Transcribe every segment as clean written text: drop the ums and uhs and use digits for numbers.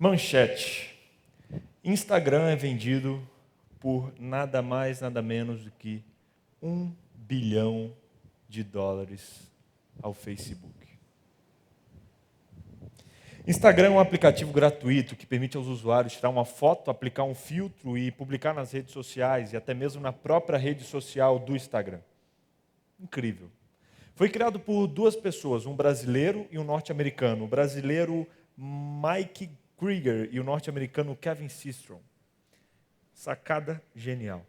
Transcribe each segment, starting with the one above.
Manchete. Instagram é vendido por nada mais, nada menos do que US$ 1 bilhão ao Facebook. Instagram é um aplicativo gratuito que permite aos usuários tirar uma foto, aplicar um filtro e publicar nas redes sociais e até mesmo na própria rede social do Instagram. Incrível. Foi criado por duas pessoas, um brasileiro e um norte-americano. O brasileiro Mike Krieger e o norte-americano Kevin Systrom. Sacada genial.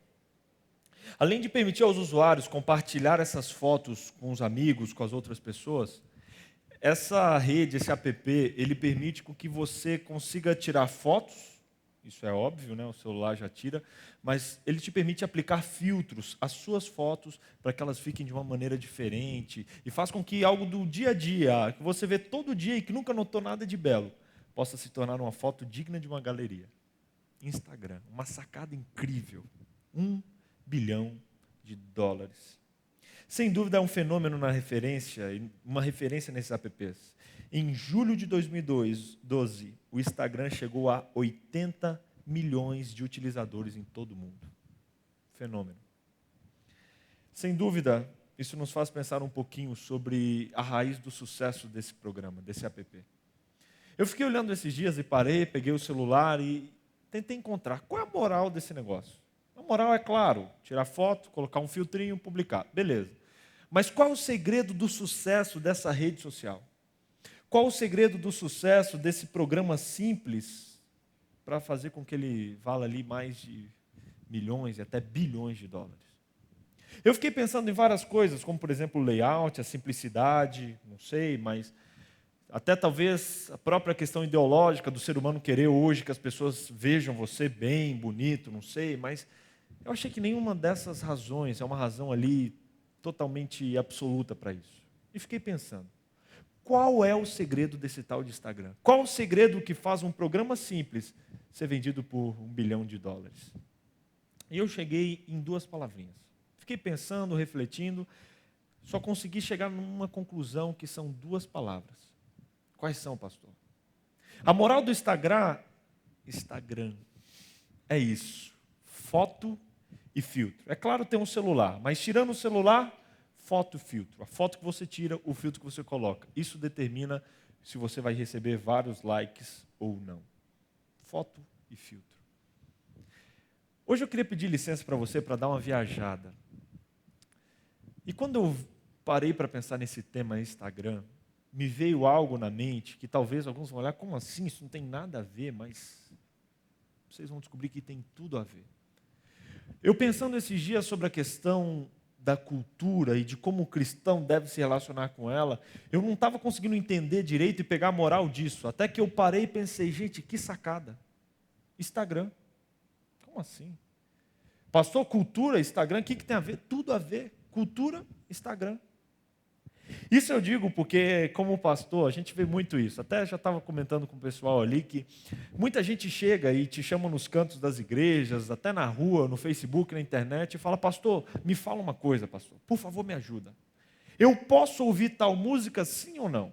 Além de permitir aos usuários compartilhar essas fotos com os amigos, com as outras pessoas, essa rede, esse app, ele permite com que você consiga tirar fotos, isso é óbvio, né? O celular já tira, mas ele te permite aplicar filtros às suas fotos para que elas fiquem de uma maneira diferente e faz com que algo do dia a dia, que você vê todo dia e que nunca notou nada de belo, possa se tornar uma foto digna de uma galeria. Instagram, uma sacada incrível. US$ 1 bilhão. Sem dúvida é um fenômeno uma referência nesses apps. Em julho de 2012, o Instagram chegou a 80 milhões de utilizadores em todo o mundo. Fenômeno. Sem dúvida, isso nos faz pensar um pouquinho sobre a raiz do sucesso desse programa, desse app. Eu fiquei olhando esses dias e parei, peguei o celular e tentei encontrar qual é a moral desse negócio. A moral é claro, tirar foto, colocar um filtrinho, publicar. Beleza. Mas qual é o segredo do sucesso dessa rede social? Qual o segredo do sucesso desse programa simples para fazer com que ele vala ali mais de milhões e até bilhões de dólares? Eu fiquei pensando em várias coisas, como por exemplo o layout, a simplicidade, não sei, mas até talvez a própria questão ideológica do ser humano querer hoje que as pessoas vejam você bem, bonito, não sei, mas eu achei que nenhuma dessas razões é uma razão ali totalmente absoluta para isso. E fiquei pensando, qual é o segredo desse tal de Instagram? Qual o segredo que faz um programa simples ser vendido por US$ 1 bilhão? E eu cheguei em duas palavrinhas. Fiquei pensando, refletindo, só consegui chegar numa conclusão que são duas palavras. Quais são, pastor? A moral do Instagram é isso, foto e filtro. É claro, tem um celular, mas tirando o celular, foto e filtro. A foto que você tira, o filtro que você coloca. Isso determina se você vai receber vários likes ou não. Foto e filtro. Hoje eu queria pedir licença para você para dar uma viajada. E quando eu parei para pensar nesse tema Instagram, me veio algo na mente que talvez alguns vão olhar, como assim? Isso não tem nada a ver, mas vocês vão descobrir que tem tudo a ver. Eu pensando esses dias sobre a questão da cultura e de como o cristão deve se relacionar com ela, eu não estava conseguindo entender direito e pegar a moral disso, até que eu parei e pensei, gente, que sacada. Instagram. Como assim? Pastor, cultura, Instagram, o que tem a ver? Tudo a ver. Cultura, Instagram. Isso eu digo porque, como pastor, a gente vê muito isso. Até já estava comentando com o pessoal ali que muita gente chega e te chama nos cantos das igrejas, até na rua, no Facebook, na internet, e fala, pastor, me fala uma coisa, pastor, por favor, me ajuda. Eu posso ouvir tal música, sim ou não?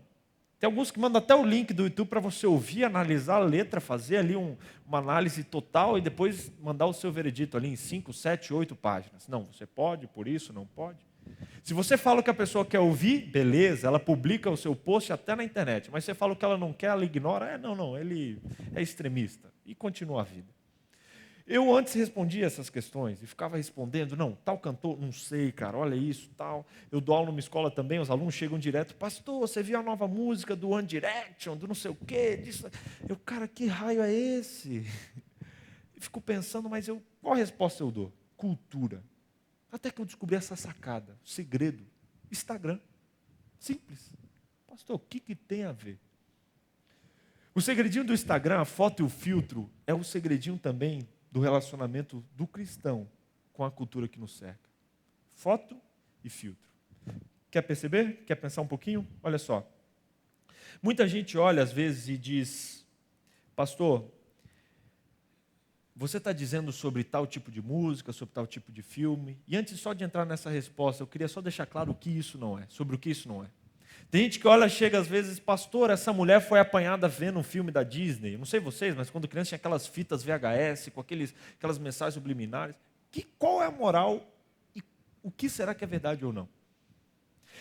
Tem alguns que mandam até o link do YouTube para você ouvir, analisar a letra, fazer ali uma análise total e depois mandar o seu veredito ali em 5, 7, 8 páginas. Não, você pode, por isso, não pode. Se você fala o que a pessoa quer ouvir, beleza, ela publica o seu post até na internet, mas você fala o que ela não quer, ela ignora, não, ele é extremista, e continua a vida. Eu antes respondia essas questões e ficava respondendo, não, tal cantor, não sei, cara, olha isso, tal. Eu dou aula numa escola também, os alunos chegam direto, pastor, você viu a nova música do One Direction, do não sei o quê, disso. Eu, cara, que raio é esse? E fico pensando, mas qual a resposta eu dou? Cultura. Até que eu descobri essa sacada, segredo, Instagram. Simples. Pastor, o que tem a ver? O segredinho do Instagram, a foto e o filtro, é o segredinho também do relacionamento do cristão com a cultura que nos cerca. Foto e filtro. Quer perceber? Quer pensar um pouquinho? Olha só. Muita gente olha às vezes e diz, pastor, você está dizendo sobre tal tipo de música, sobre tal tipo de filme. E antes só de entrar nessa resposta, eu queria só deixar claro o que isso não é, sobre o que isso não é. Tem gente que olha, chega às vezes, pastor, essa mulher foi apanhada vendo um filme da Disney. Não sei vocês, mas quando criança tinha aquelas fitas VHS com aquelas mensagens subliminares. Qual é a moral e o que será que é verdade ou não?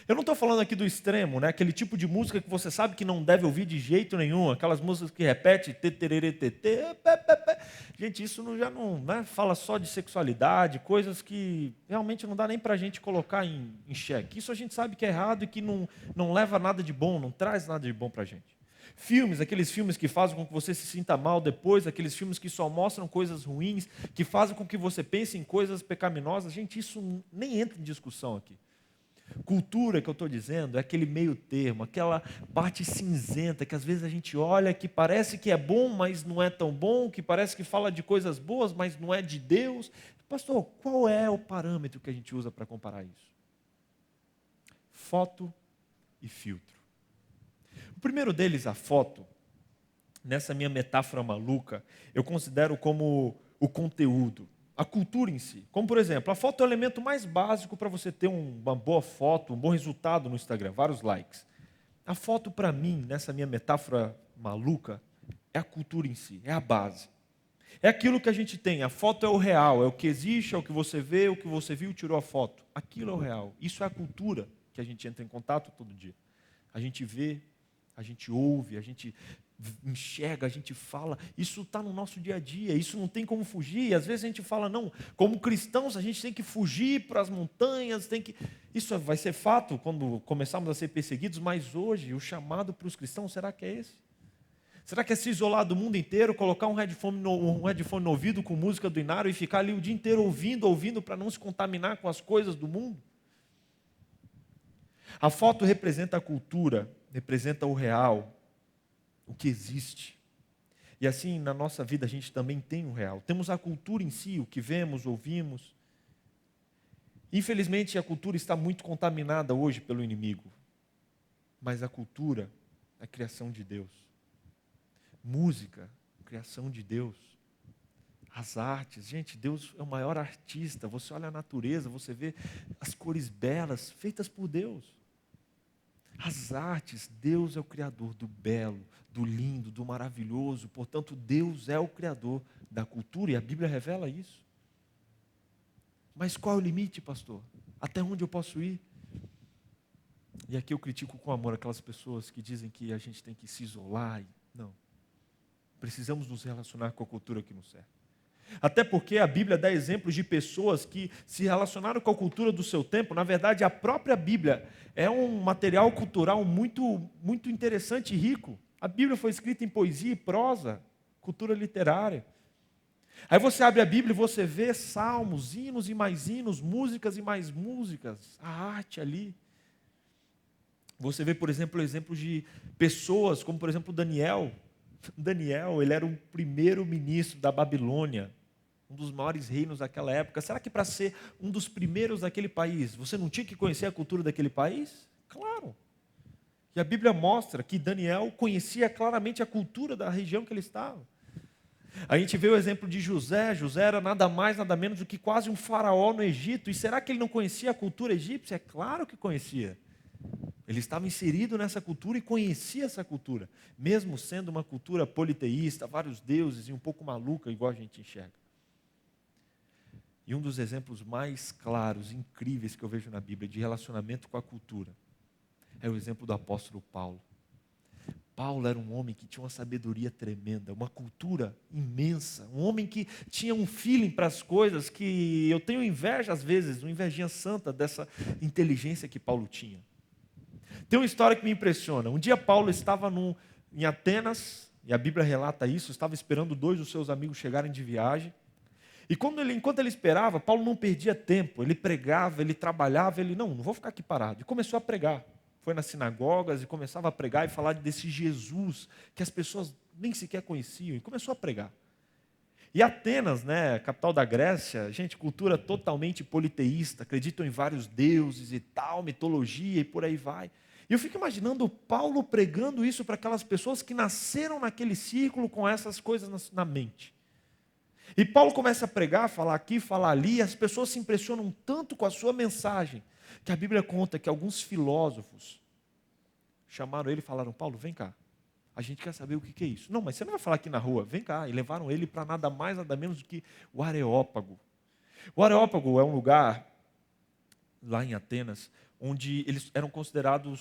Eu não estou falando aqui do extremo, né? Aquele tipo de música que você sabe que não deve ouvir de jeito nenhum, aquelas músicas que repete teterere, tetê, pé, pé, pé. Gente, isso já não, né? Fala só de sexualidade, coisas que realmente não dá nem para a gente colocar em xeque. Isso a gente sabe que é errado e que não leva nada de bom, não traz nada de bom para a gente. Filmes, aqueles filmes que fazem com que você se sinta mal depois, aqueles filmes que só mostram coisas ruins, que fazem com que você pense em coisas pecaminosas, gente, isso nem entra em discussão aqui. Cultura que eu estou dizendo é aquele meio termo, aquela parte cinzenta que às vezes a gente olha que parece que é bom, mas não é tão bom, que parece que fala de coisas boas, mas não é de Deus. Pastor, qual é o parâmetro que a gente usa para comparar isso? Foto e filtro. O primeiro deles, a foto, nessa minha metáfora maluca, eu considero como o conteúdo. A cultura em si. Como, por exemplo, a foto é o elemento mais básico para você ter uma boa foto, um bom resultado no Instagram, vários likes. A foto, para mim, nessa minha metáfora maluca, é a cultura em si, é a base. É aquilo que a gente tem, a foto é o real, é o que existe, é o que você vê, o que você viu, tirou a foto. Aquilo é o real. Isso é a cultura que a gente entra em contato todo dia. A gente vê, a gente ouve, a gente enxerga, a gente fala, isso está no nosso dia a dia, isso não tem como fugir. E às vezes a gente fala, não, como cristãos a gente tem que fugir para as montanhas, isso vai ser fato quando começarmos a ser perseguidos, mas hoje o chamado para os cristãos, será que é esse? Será que é se isolar do mundo inteiro, colocar um headphone no ouvido com música do Inário e ficar ali o dia inteiro ouvindo para não se contaminar com as coisas do mundo? A foto representa a cultura, representa o real, o que existe. E assim, na nossa vida, a gente também tem o real. Temos a cultura em si, o que vemos, ouvimos. Infelizmente, a cultura está muito contaminada hoje pelo inimigo. Mas a cultura é a criação de Deus. Música, criação de Deus. As artes, gente, Deus é o maior artista. Você olha a natureza, você vê as cores belas, feitas por Deus. As artes, Deus é o criador do belo, do lindo, do maravilhoso. Portanto, Deus é o criador da cultura e a Bíblia revela isso. Mas qual é o limite, pastor? Até onde eu posso ir? E aqui eu critico com amor aquelas pessoas que dizem que a gente tem que se isolar. Não. Precisamos nos relacionar com a cultura que nos serve. Até porque a Bíblia dá exemplos de pessoas que se relacionaram com a cultura do seu tempo. Na verdade, a própria Bíblia é um material cultural muito, muito interessante e rico. A Bíblia foi escrita em poesia e prosa, cultura literária. Aí você abre a Bíblia e você vê salmos, hinos, músicas e mais músicas, a arte ali. Você vê, por exemplo, exemplos de pessoas como, por exemplo, Daniel. Daniel, ele era o primeiro ministro da Babilônia, um dos maiores reinos daquela época. Será que para ser um dos primeiros daquele país, você não tinha que conhecer a cultura daquele país? Claro. E a Bíblia mostra que Daniel conhecia claramente a cultura da região que ele estava. A gente vê o exemplo de José. José era nada mais, nada menos do que quase um faraó no Egito. E será que ele não conhecia a cultura egípcia? É claro que conhecia. Ele estava inserido nessa cultura e conhecia essa cultura, mesmo sendo uma cultura politeísta, vários deuses e um pouco maluca, igual a gente enxerga. E um dos exemplos mais claros, incríveis que eu vejo na Bíblia de relacionamento com a cultura é o exemplo do apóstolo Paulo. Paulo era um homem que tinha uma sabedoria tremenda, uma cultura imensa, um homem que tinha um feeling para as coisas que eu tenho inveja às vezes, uma invejinha santa dessa inteligência que Paulo tinha. Tem uma história que me impressiona. Um dia Paulo estava em Atenas, e a Bíblia relata isso, estava esperando 2 dos seus amigos chegarem de viagem. E enquanto ele esperava, Paulo não perdia tempo. Ele pregava, ele trabalhava, não vou ficar aqui parado. E começou a pregar. Foi nas sinagogas e começava a pregar e falar desse Jesus que as pessoas nem sequer conheciam. E começou a pregar. E Atenas, né, capital da Grécia, gente, cultura totalmente politeísta, acreditam em vários deuses e tal, mitologia e por aí vai. E eu fico imaginando Paulo pregando isso para aquelas pessoas que nasceram naquele círculo com essas coisas na mente. E Paulo começa a pregar, falar aqui, falar ali, e as pessoas se impressionam tanto com a sua mensagem, que a Bíblia conta que alguns filósofos chamaram ele e falaram: Paulo, vem cá. A gente quer saber o que é isso. Não, mas você não vai falar aqui na rua. Vem cá. E levaram ele para nada mais, nada menos do que o Areópago. O Areópago é um lugar, lá em Atenas, onde eles eram consideravam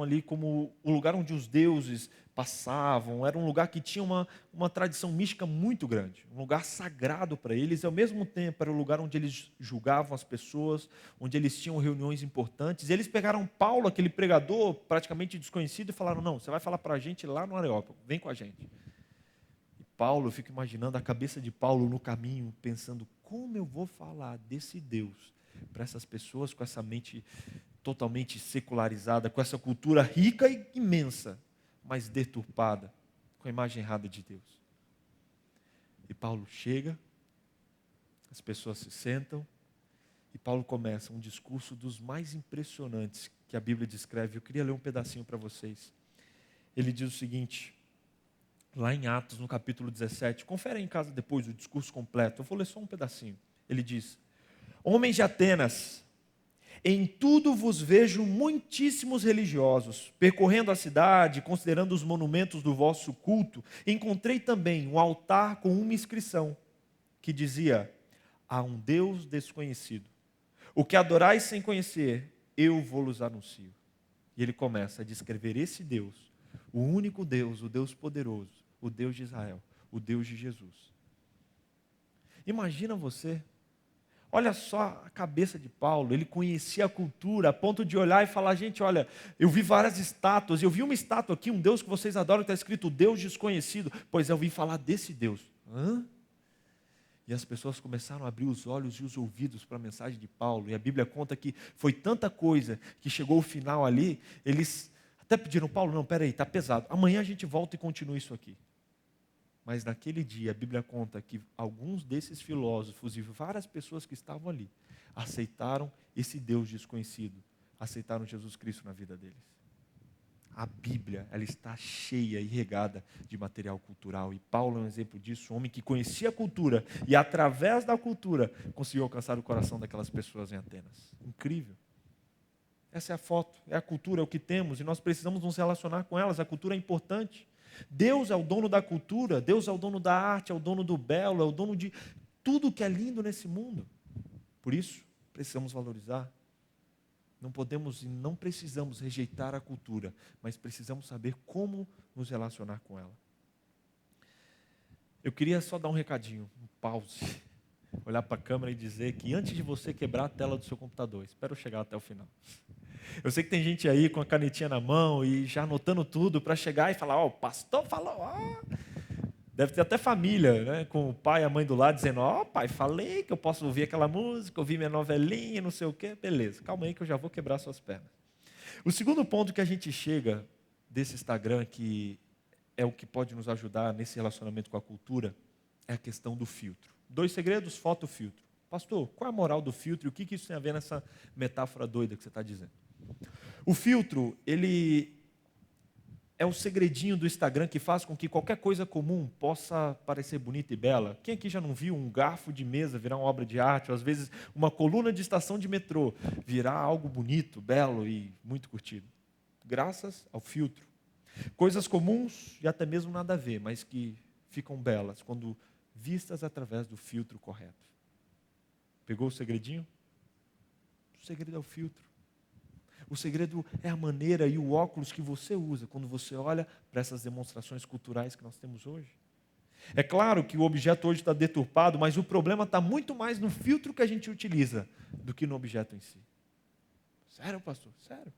ali como o lugar onde os deuses passavam. Era um lugar que tinha uma tradição mística muito grande, um lugar sagrado para eles, e ao mesmo tempo era o lugar onde eles julgavam as pessoas, onde eles tinham reuniões importantes. E eles pegaram Paulo, aquele pregador praticamente desconhecido, e falaram: não, você vai falar para a gente lá no Areópago, vem com a gente. E Paulo, eu fico imaginando a cabeça de Paulo no caminho, pensando: como eu vou falar desse Deus para essas pessoas com essa mente totalmente secularizada, com essa cultura rica e imensa, mas deturpada, com a imagem errada de Deus. E Paulo chega, as pessoas se sentam, e Paulo começa um discurso dos mais impressionantes que a Bíblia descreve. Eu queria ler um pedacinho para vocês. Ele diz o seguinte, lá em Atos, no capítulo 17, confere em casa depois o discurso completo, eu vou ler só um pedacinho. Ele diz: homens de Atenas, em tudo vos vejo muitíssimos religiosos. Percorrendo a cidade, considerando os monumentos do vosso culto, encontrei também um altar com uma inscrição que dizia: há um Deus desconhecido. O que adorais sem conhecer, eu vou-los anuncio. E ele começa a descrever esse Deus, o único Deus, o Deus poderoso, o Deus de Israel, o Deus de Jesus. Imagina você. Olha só a cabeça de Paulo, ele conhecia a cultura a ponto de olhar e falar: gente, olha, eu vi várias estátuas, eu vi uma estátua aqui, um Deus que vocês adoram, que está escrito Deus desconhecido, pois eu vim falar desse Deus. Hã? E as pessoas começaram a abrir os olhos e os ouvidos para a mensagem de Paulo, e a Bíblia conta que foi tanta coisa que chegou ao final ali, eles até pediram: Paulo, não, peraí, está pesado, amanhã a gente volta e continua isso aqui. Mas naquele dia, a Bíblia conta que alguns desses filósofos e várias pessoas que estavam ali aceitaram esse Deus desconhecido, aceitaram Jesus Cristo na vida deles. A Bíblia, ela está cheia e regada de material cultural, e Paulo é um exemplo disso, um homem que conhecia a cultura e através da cultura conseguiu alcançar o coração daquelas pessoas em Atenas. Incrível. Essa é a foto, é a cultura, é o que temos, e nós precisamos nos relacionar com elas. A cultura é importante. Deus é o dono da cultura, Deus é o dono da arte, é o dono do belo, é o dono de tudo que é lindo nesse mundo. Por isso, precisamos valorizar. Não podemos e não precisamos rejeitar a cultura, mas precisamos saber como nos relacionar com ela. Eu queria só dar um recadinho, um pause, olhar para a câmera e dizer que antes de você quebrar a tela do seu computador, espero chegar até o final. Eu sei que tem gente aí com a canetinha na mão e já anotando tudo para chegar e falar: ó, o pastor falou, ó. Deve ter até família, né, com o pai e a mãe do lado dizendo: ó, pai, falei que eu posso ouvir aquela música, ouvir minha novelinha, não sei o quê. Beleza, calma aí que eu já vou quebrar suas pernas. O segundo ponto que a gente chega desse Instagram, que é o que pode nos ajudar nesse relacionamento com a cultura, é a questão do filtro. 2 segredos, foto, filtro. Pastor, qual é a moral do filtro e o que isso tem a ver nessa metáfora doida que você está dizendo? O filtro, ele é o segredinho do Instagram que faz com que qualquer coisa comum possa parecer bonita e bela. Quem aqui já não viu um garfo de mesa virar uma obra de arte, ou às vezes uma coluna de estação de metrô virar algo bonito, belo e muito curtido? Graças ao filtro. Coisas comuns e até mesmo nada a ver, mas que ficam belas quando vistas através do filtro correto. Pegou o segredinho? O segredo é o filtro. O segredo é a maneira e o óculos que você usa quando você olha para essas demonstrações culturais que nós temos hoje. É claro que o objeto hoje está deturpado, mas o problema está muito mais no filtro que a gente utiliza do que no objeto em si. Sério, pastor? Sério?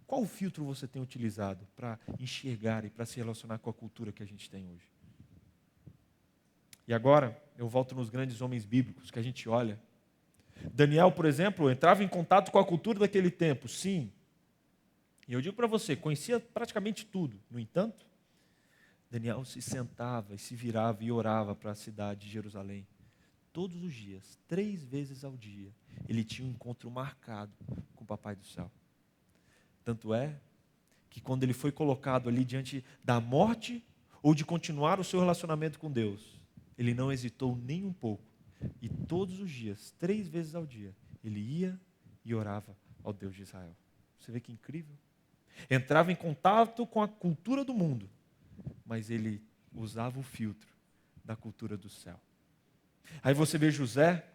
Qual filtro você tem utilizado para enxergar e para se relacionar com a cultura que a gente tem hoje? E agora, eu volto nos grandes homens bíblicos que a gente olha. Daniel, por exemplo, entrava em contato com a cultura daquele tempo, sim. E eu digo para você, conhecia praticamente tudo. No entanto, Daniel se sentava e se virava e orava para a cidade de Jerusalém. Todos os dias, 3 vezes ao dia, ele tinha um encontro marcado com o Papai do Céu. Tanto é que quando ele foi colocado ali diante da morte ou de continuar o seu relacionamento com Deus, ele não hesitou nem um pouco. E todos os dias, 3 vezes ao dia, ele ia e orava ao Deus de Israel. Você vê que incrível? Entrava em contato com a cultura do mundo, mas ele usava o filtro da cultura do céu. Aí você vê José,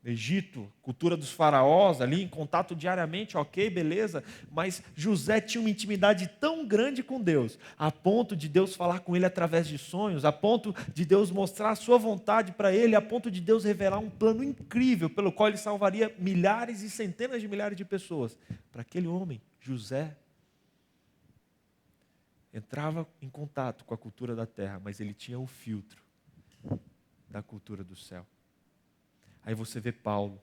Egito, cultura dos faraós, ali em contato diariamente, ok, beleza, mas José tinha uma intimidade tão grande com Deus, a ponto de Deus falar com ele através de sonhos, a ponto de Deus mostrar a sua vontade para ele, a ponto de Deus revelar um plano incrível, pelo qual ele salvaria milhares e centenas de milhares de pessoas. Para aquele homem, José, entrava em contato com a cultura da terra, mas ele tinha o filtro da cultura do céu. Aí você vê Paulo.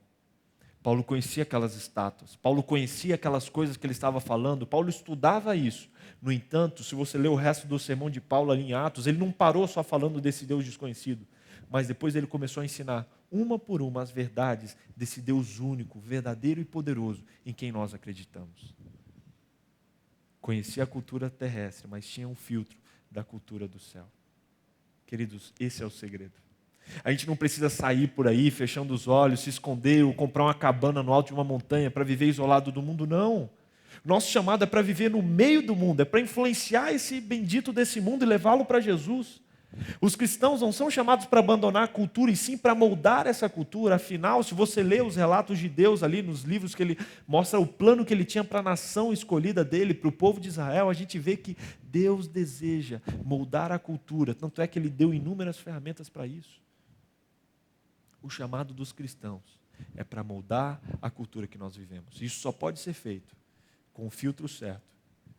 Paulo conhecia aquelas estátuas. Paulo conhecia aquelas coisas que ele estava falando. Paulo estudava isso. No entanto, se você ler o resto do sermão de Paulo ali em Atos, ele não parou só falando desse Deus desconhecido. Mas depois ele começou a ensinar, uma por uma, as verdades desse Deus único, verdadeiro e poderoso, em quem nós acreditamos. Conhecia a cultura terrestre, mas tinha um filtro da cultura do céu. Queridos, esse é o segredo. A gente não precisa sair por aí fechando os olhos, se esconder ou comprar uma cabana no alto de uma montanha para viver isolado do mundo, não. Nosso chamado é para viver no meio do mundo, é para influenciar esse bendito desse mundo e levá-lo para Jesus. Os cristãos não são chamados para abandonar a cultura, e sim para moldar essa cultura. Afinal, se você lê os relatos de Deus ali nos livros que ele mostra o plano que ele tinha para a nação escolhida dele, para o povo de Israel, a gente vê que Deus deseja moldar a cultura, tanto é que ele deu inúmeras ferramentas para isso. O chamado dos cristãos é para moldar a cultura que nós vivemos. Isso só pode ser feito com o filtro certo,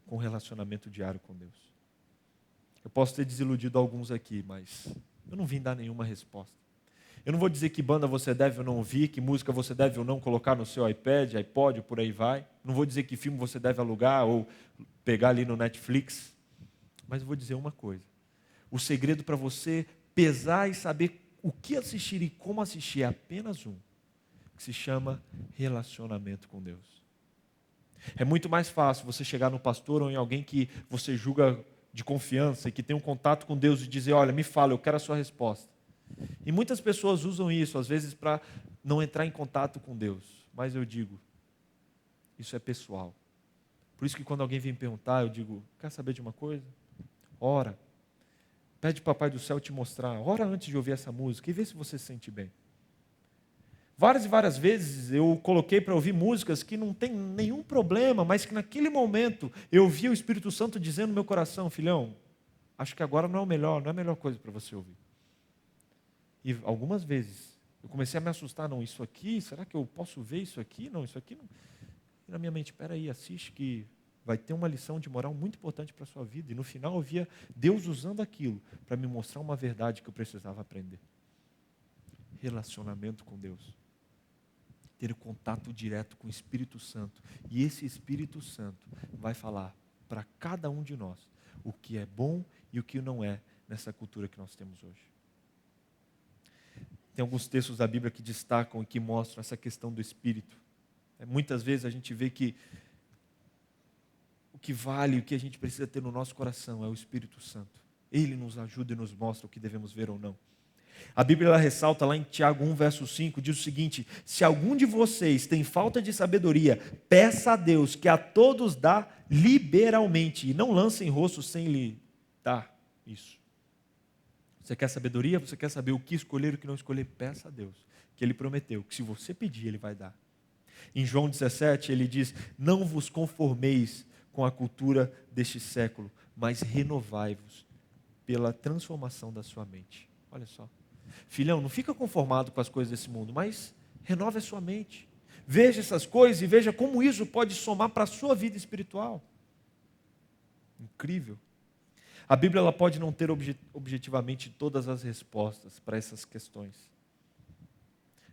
com o relacionamento diário com Deus. Eu posso ter desiludido alguns aqui, mas eu não vim dar nenhuma resposta. Eu não vou dizer que banda você deve ou não ouvir, que música você deve ou não colocar no seu iPad, iPod, por aí vai. Não vou dizer que filme você deve alugar ou pegar ali no Netflix. Mas eu vou dizer uma coisa. O segredo para você pesar e saber o que assistir e como assistir é apenas um, que se chama relacionamento com Deus. É muito mais fácil você chegar no pastor ou em alguém que você julga de confiança e que tem um contato com Deus e dizer, olha, me fala, eu quero a sua resposta. E muitas pessoas usam isso, às vezes, para não entrar em contato com Deus. Mas eu digo, isso é pessoal. Por isso que quando alguém vem perguntar, eu digo, quer saber de uma coisa? Ora. Pede para o Papai do Céu te mostrar. Ora antes de ouvir essa música e vê se você se sente bem. Várias e várias vezes eu coloquei para ouvir músicas que não tem nenhum problema, mas que naquele momento eu via o Espírito Santo dizendo no meu coração, filhão, acho que agora não é a melhor coisa para você ouvir. E algumas vezes eu comecei a me assustar, não, isso aqui, será que eu posso ver isso aqui? Não, isso aqui não. E na minha mente, espera aí, assiste que vai ter uma lição de moral muito importante para a sua vida. E no final eu via Deus usando aquilo para me mostrar uma verdade que eu precisava aprender. Relacionamento com Deus. Ter contato direto com o Espírito Santo. E esse Espírito Santo vai falar para cada um de nós o que é bom e o que não é nessa cultura que nós temos hoje. Tem alguns textos da Bíblia que destacam e que mostram essa questão do Espírito. Muitas vezes a gente vê que o que vale, o que a gente precisa ter no nosso coração é o Espírito Santo. Ele nos ajuda e nos mostra o que devemos ver ou não. A Bíblia ela ressalta lá em Tiago 1, verso 5, diz o seguinte, se algum de vocês tem falta de sabedoria, peça a Deus que a todos dá liberalmente e não lance em rosto sem lhe dar isso. Você quer sabedoria? Você quer saber o que escolher e o que não escolher? Peça a Deus, que Ele prometeu, que se você pedir, Ele vai dar. Em João 17, ele diz, não vos conformeis com a cultura deste século, mas renovai-vos pela transformação da sua mente. Olha só. Filhão, não fica conformado com as coisas desse mundo, mas renove a sua mente. Veja essas coisas e veja como isso pode somar para a sua vida espiritual. Incrível. A Bíblia ela pode não ter objetivamente todas as respostas para essas questões.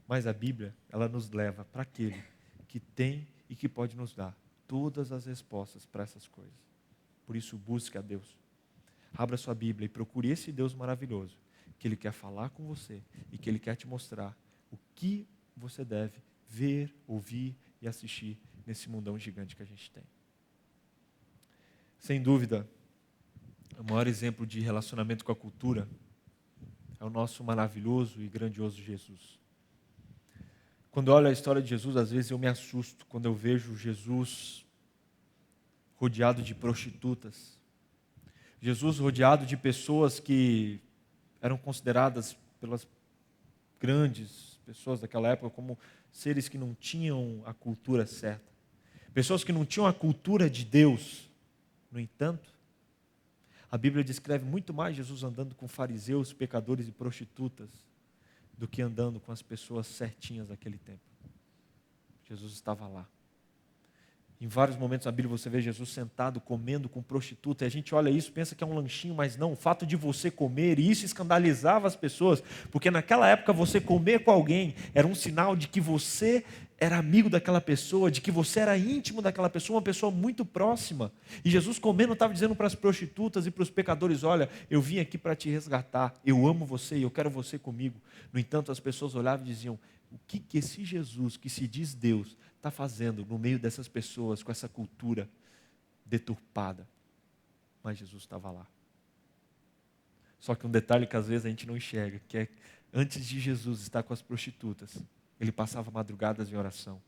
Mas a Bíblia, ela nos leva para aquele que tem e que pode nos dar todas as respostas para essas coisas. Por isso, busque a Deus. Abra sua Bíblia e procure esse Deus maravilhoso, que Ele quer falar com você e que Ele quer te mostrar o que você deve ver, ouvir e assistir nesse mundão gigante que a gente tem. Sem dúvida, o maior exemplo de relacionamento com a cultura é o nosso maravilhoso e grandioso Jesus. Quando eu olho a história de Jesus, às vezes eu me assusto quando eu vejo Jesus rodeado de prostitutas. Jesus rodeado de pessoas que eram consideradas pelas grandes pessoas daquela época como seres que não tinham a cultura certa. Pessoas que não tinham a cultura de Deus. No entanto, a Bíblia descreve muito mais Jesus andando com fariseus, pecadores e prostitutas do que andando com as pessoas certinhas daquele tempo. Jesus estava lá. Em vários momentos na Bíblia você vê Jesus sentado, comendo com prostituta, e a gente olha isso, pensa que é um lanchinho, mas não, o fato de você comer, e isso escandalizava as pessoas, porque naquela época você comer com alguém era um sinal de que você era amigo daquela pessoa, de que você era íntimo daquela pessoa, uma pessoa muito próxima. E Jesus comendo estava dizendo para as prostitutas e para os pecadores, olha, eu vim aqui para te resgatar, eu amo você e eu quero você comigo. No entanto, as pessoas olhavam e diziam, o que esse Jesus, que se diz Deus, está fazendo no meio dessas pessoas, com essa cultura deturpada? Mas Jesus estava lá. Só que um detalhe que às vezes a gente não enxerga, que é antes de Jesus estar com as prostitutas, ele passava madrugadas em oração.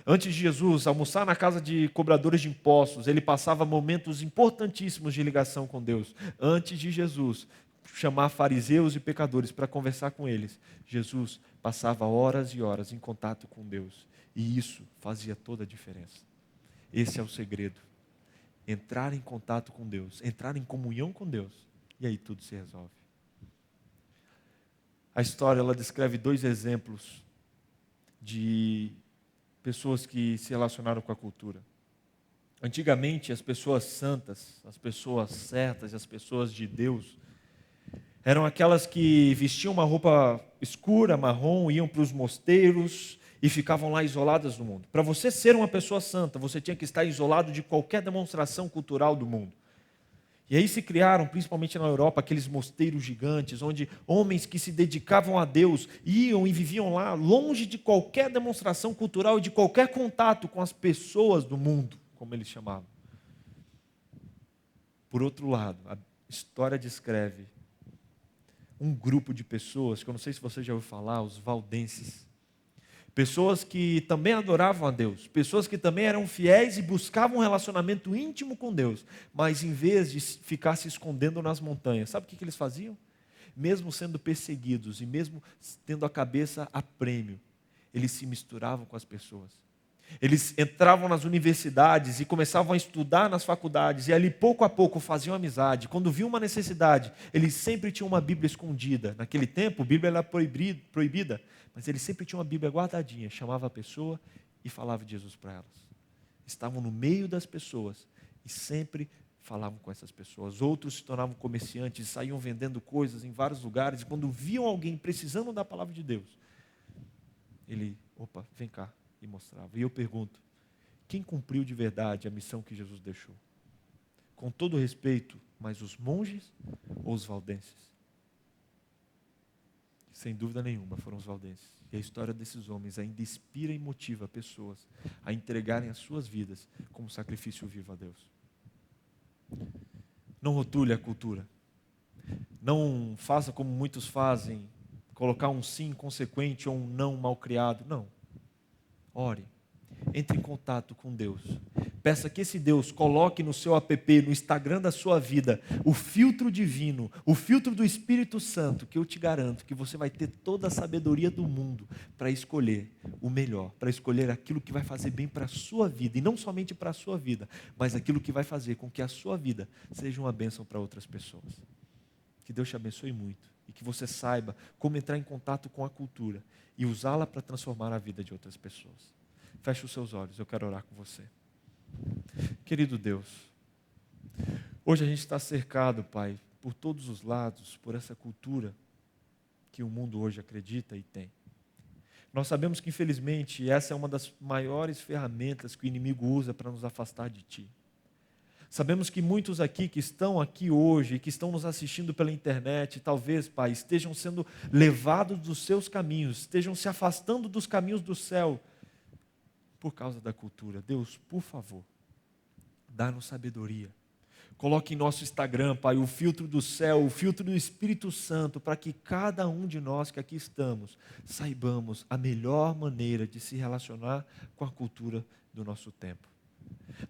Antes de Jesus almoçar na casa de cobradores de impostos, ele passava momentos importantíssimos de ligação com Deus. Antes de Jesus chamar fariseus e pecadores para conversar com eles, Jesus passava horas e horas em contato com Deus. E isso fazia toda a diferença. Esse é o segredo. Entrar em contato com Deus, entrar em comunhão com Deus, e aí tudo se resolve. A história ela descreve 2 exemplos de pessoas que se relacionaram com a cultura. Antigamente, as pessoas santas, as pessoas certas, as pessoas de Deus, eram aquelas que vestiam uma roupa escura, marrom, iam para os mosteiros e ficavam lá isoladas do mundo. Para você ser uma pessoa santa, você tinha que estar isolado de qualquer demonstração cultural do mundo. E aí se criaram, principalmente na Europa, aqueles mosteiros gigantes, onde homens que se dedicavam a Deus iam e viviam lá, longe de qualquer demonstração cultural e de qualquer contato com as pessoas do mundo, como eles chamavam. Por outro lado, a história descreve um grupo de pessoas, que eu não sei se você já ouviu falar, os valdenses. Pessoas que também adoravam a Deus, pessoas que também eram fiéis e buscavam um relacionamento íntimo com Deus, mas em vez de ficar se escondendo nas montanhas, sabe o que eles faziam? Mesmo sendo perseguidos e mesmo tendo a cabeça a prêmio, eles se misturavam com as pessoas. Eles entravam nas universidades e começavam a estudar nas faculdades, e ali pouco a pouco faziam amizade. Quando viam uma necessidade, eles sempre tinham uma Bíblia escondida. Naquele tempo, a Bíblia era proibida, mas eles sempre tinham uma Bíblia guardadinha. Chamava a pessoa e falava de Jesus para elas. Estavam no meio das pessoas e sempre falavam com essas pessoas. Outros se tornavam comerciantes e saíam vendendo coisas em vários lugares. E quando viam alguém precisando da palavra de Deus, vem cá. E mostrava. E eu pergunto, quem cumpriu de verdade a missão que Jesus deixou? Com todo respeito, mas os monges ou os valdenses? Sem dúvida nenhuma foram os valdenses. E a história desses homens ainda inspira e motiva pessoas a entregarem as suas vidas como sacrifício vivo a Deus. Não rotule a cultura. Não faça como muitos fazem, colocar um sim inconsequente ou um não mal criado. Não. Ore, entre em contato com Deus. Peça que esse Deus coloque no seu app, no Instagram da sua vida, o filtro divino, o filtro do Espírito Santo, que eu te garanto que você vai ter toda a sabedoria do mundo para escolher o melhor, para escolher aquilo que vai fazer bem para a sua vida, e não somente para a sua vida, mas aquilo que vai fazer com que a sua vida seja uma bênção para outras pessoas. Que Deus te abençoe muito e que você saiba como entrar em contato com a cultura e usá-la para transformar a vida de outras pessoas. Feche os seus olhos, eu quero orar com você. Querido Deus, hoje a gente está cercado, Pai, por todos os lados, por essa cultura que o mundo hoje acredita e tem. Nós sabemos que, infelizmente, essa é uma das maiores ferramentas que o inimigo usa para nos afastar de Ti. Sabemos que muitos aqui que estão aqui hoje, que estão nos assistindo pela internet, talvez, Pai, estejam sendo levados dos seus caminhos, estejam se afastando dos caminhos do céu por causa da cultura. Deus, por favor, dá-nos sabedoria. Coloque em nosso Instagram, Pai, o filtro do céu, o filtro do Espírito Santo, para que cada um de nós que aqui estamos, saibamos a melhor maneira de se relacionar com a cultura do nosso tempo.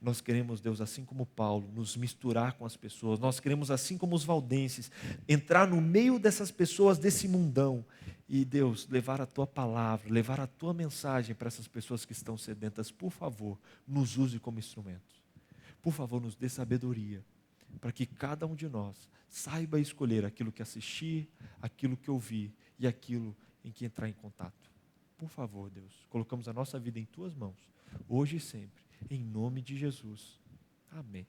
Nós queremos, Deus, assim como Paulo, nos misturar com as pessoas. Nós queremos, assim como os valdenses, entrar no meio dessas pessoas, desse mundão. E, Deus, levar a Tua palavra, levar a Tua mensagem para essas pessoas que estão sedentas. Por favor, nos use como instrumentos. Por favor, nos dê sabedoria, para que cada um de nós saiba escolher aquilo que assistir, aquilo que ouvir e aquilo em que entrar em contato. Por favor, Deus, colocamos a nossa vida em Tuas mãos, hoje e sempre, em nome de Jesus. Amém.